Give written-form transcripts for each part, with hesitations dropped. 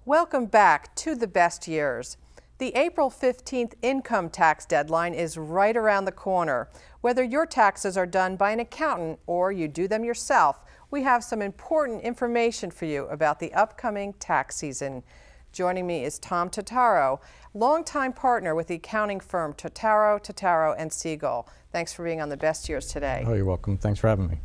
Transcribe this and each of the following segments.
Welcome back to the best years. The April 15th income tax deadline is right around the corner. Whether your taxes are done by an accountant or you do them yourself, we have some important information for you about the upcoming tax season. Joining me is Tom Totaro, longtime partner with the accounting firm Totaro & Siegel. Thanks for being on the best years today. Oh, you're welcome. Thanks for having me.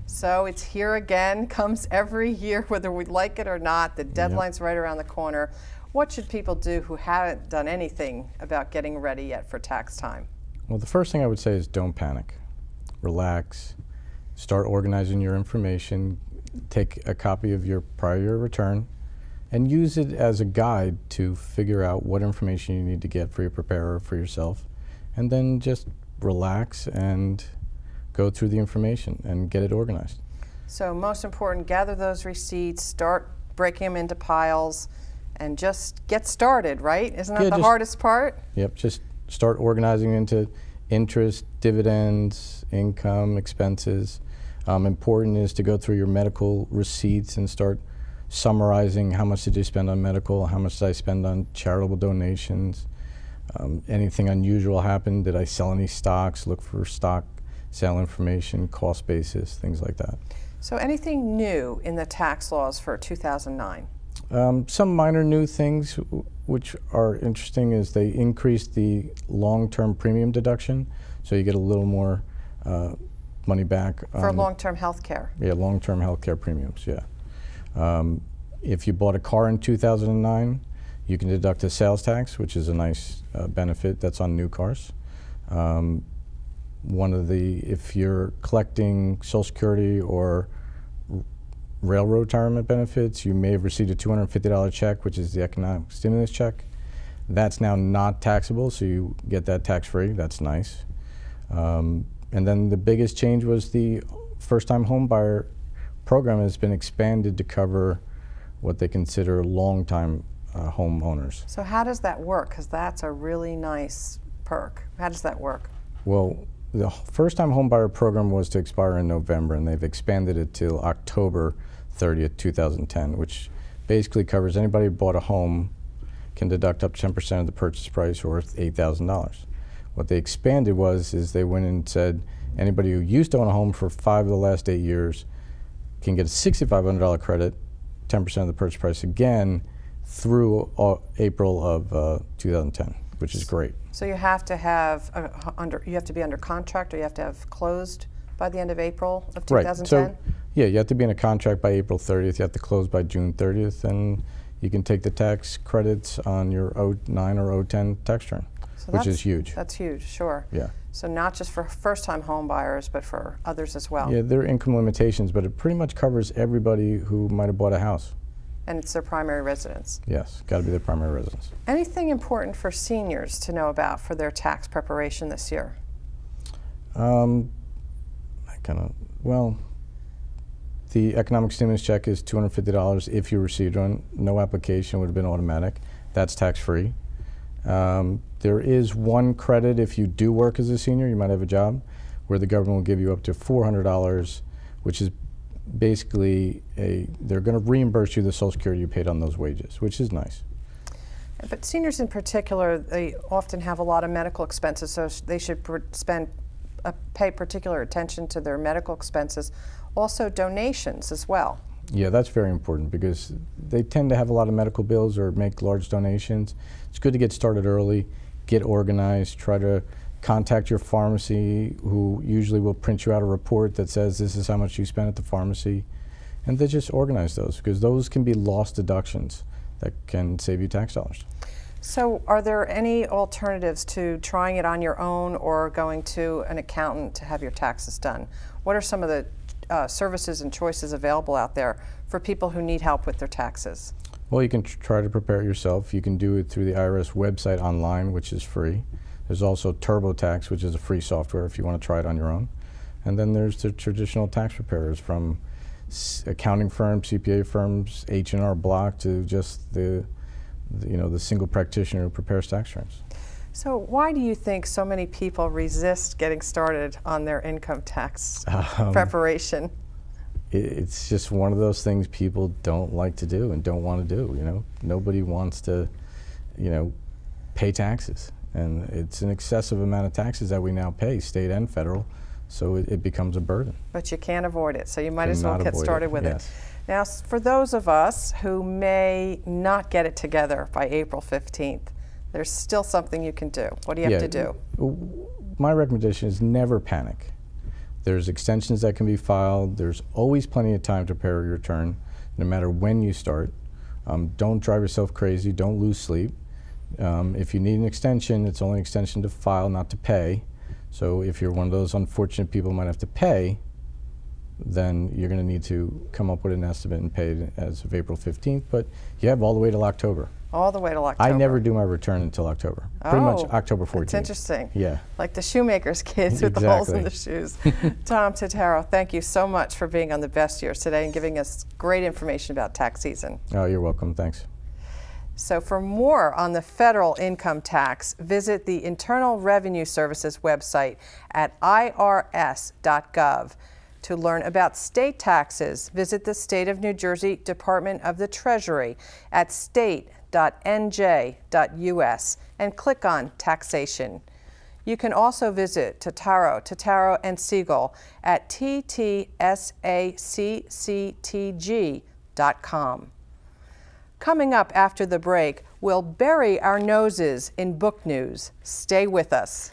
So it's here again, comes every year, whether we like it or not. The deadline's right around the corner. What should people do who haven't done anything about getting ready yet for tax time? Well, the first thing I would say is don't panic. Relax. Start organizing your information. Take a copy of your prior year return and use it as a guide to figure out what information you need to get for your preparer, for yourself, and then just relax and go through the information and get it organized. So most important, gather those receipts, start breaking them into piles, and just get started, right? Isn't that the hardest part? Yep, just start organizing into interest, dividends, income, expenses. Important is to go through your medical receipts and start summarizing how much did you spend on medical, how much did I spend on charitable donations, anything unusual happened, did I sell any stocks, look for stock sale information, cost basis, things like that. So anything new in the tax laws for 2009? Some minor new things which are interesting is they increased the long-term premium deduction, so you get a little more money back. For long-term health care? Yeah, long-term health care premiums, yeah. If you bought a car in 2009, you can deduct a sales tax, which is a nice benefit that's on new cars. If you're collecting Social Security or railroad retirement benefits, you may have received a $250 check, which is the economic stimulus check. That's now not taxable, so you get that tax-free. That's nice. And then the biggest change was the first-time home buyer program has been expanded to cover what they consider long-time homeowners. So how does that work? Because that's a really nice perk. How does that work? Well, the first-time homebuyer program was to expire in November, and they've expanded it till October 30th, 2010, which basically covers anybody who bought a home can deduct up to 10% of the purchase price, or $8,000. What they expanded is they went and said anybody who used to own a home for 5 of the last 8 years can get a $6,500 credit, 10% of the purchase price again, through April of 2010, which is great. So you have to have you have to be under contract, or you have to have closed by the end of April of 2010? Right. So, yeah, you have to be in a contract by April 30th. You have to close by June 30th, and you can take the tax credits on your 09 or 010 tax return, which is huge. That's huge, sure. Yeah. So not just for first-time home buyers, but for others as well. Yeah, there are income limitations, but it pretty much covers everybody who might have bought a house. And it's their primary residence? Yes, got to be their primary residence. Anything important for seniors to know about for their tax preparation this year? The economic stimulus check is $250 if you received one. No application would have been automatic. That's tax-free. There is one credit if you do work as a senior, you might have a job, where the government will give you up to $400, which is basically they're going to reimburse you the Social Security you paid on those wages, which is nice. But seniors in particular, they often have a lot of medical expenses, so they should pay particular attention to their medical expenses. Also donations as well. Yeah, that's very important because they tend to have a lot of medical bills or make large donations. It's good to get started early, get organized, try to contact your pharmacy, who usually will print you out a report that says this is how much you spent at the pharmacy, and then just organize those, because those can be lost deductions that can save you tax dollars. So are there any alternatives to trying it on your own or going to an accountant to have your taxes done? What are some of the services and choices available out there for people who need help with their taxes? Well, you can try to prepare it yourself. You can do it through the IRS website online, which is free. There's also TurboTax, which is a free software if you want to try it on your own. And then there's the traditional tax preparers, from accounting firms, CPA firms, H&R Block, to just the single practitioner who prepares tax returns. So why do you think so many people resist getting started on their income tax preparation? it's just one of those things people don't like to do and don't want to do. You know, nobody wants to, you know, pay taxes, and it's an excessive amount of taxes that we now pay, state and federal. So it becomes a burden. But you can't avoid it, so you might as well get started with yes. it. Now, for those of us who may not get it together by April 15th, there's still something you can do. What do you have to do? My recommendation is never panic. There's extensions that can be filed. There's always plenty of time to prepare your return, no matter when you start. Don't drive yourself crazy. Don't lose sleep. If you need an extension, it's only an extension to file, not to pay. So if you're one of those unfortunate people who might have to pay, then you're going to need to come up with an estimate and pay it as of April 15th. But you have all the way till October. All the way till October. I never do my return until October. Pretty much October 14th. That's interesting. Yeah. Like the shoemaker's kids with the holes in the shoes. Tom Totaro, thank you so much for being on The Best Years today and giving us great information about tax season. Oh, you're welcome. Thanks. So for more on the federal income tax, visit the Internal Revenue Service's website at irs.gov. To learn about state taxes, visit the State of New Jersey Department of the Treasury at state.nj.us and click on Taxation. You can also visit Totaro and Siegel at ttsacctg.com. Coming up after the break, we'll bury our noses in book news. Stay with us.